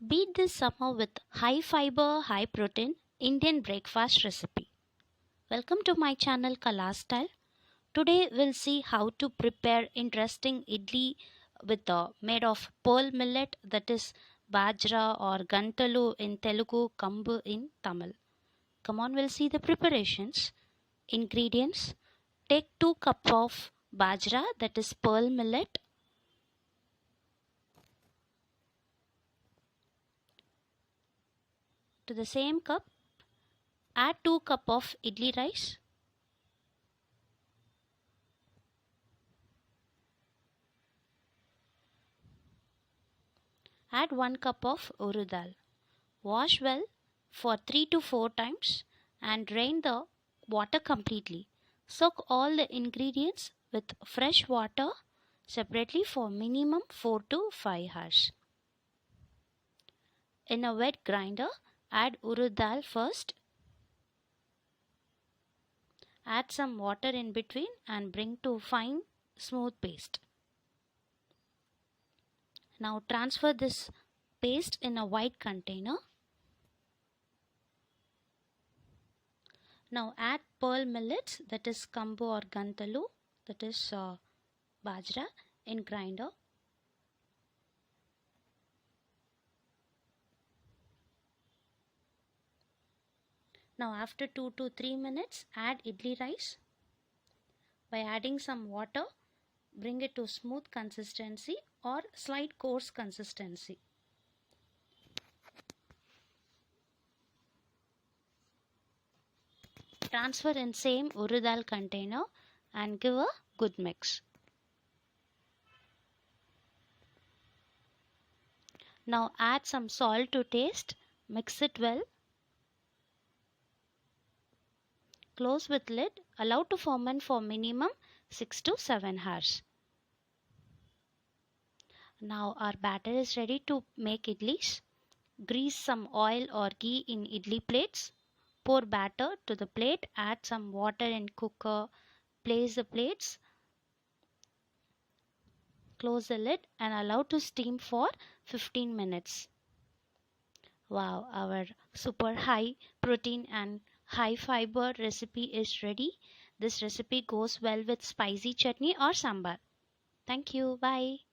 Beat this summer with high fiber, high protein Indian breakfast recipe. Welcome to my channel Kala Style. Today we'll see how to prepare interesting idli with made of pearl millet, that is Bajra or Gantalu in Telugu, Kambu in Tamil. Come on, we'll see the preparations. Ingredients: take 2 cups of Bajra, that is pearl millet. To the same cup, add 2 cups of idli rice. Add 1 cup of urud dal. Wash well for 3 to 4 times and drain the water completely. Soak all the ingredients with fresh water separately for minimum 4 to 5 hours. In a wet grinder, add urud dal first. Add some water in between and bring to fine smooth paste. Now transfer this paste in a white container. Now add pearl millets, that is Kambu or Gantalu, that is Bajra, in grinder. Now after 2 to 3 minutes, add idli rice. By adding some water, bring it to smooth consistency or slight coarse consistency. Transfer in same urud dal container and give a good mix. Now add some salt to taste. Mix it well. Close with lid. Allow to ferment for minimum 6 to 7 hours. Now our batter is ready to make idlis. Grease some oil or ghee in idli plates. Pour batter to the plate. Add some water in cooker. Place the plates. Close the lid and allow to steam for 15 minutes. Wow, our super high protein and high fiber recipe is ready. This recipe goes well with spicy chutney or sambar. Thank you. Bye.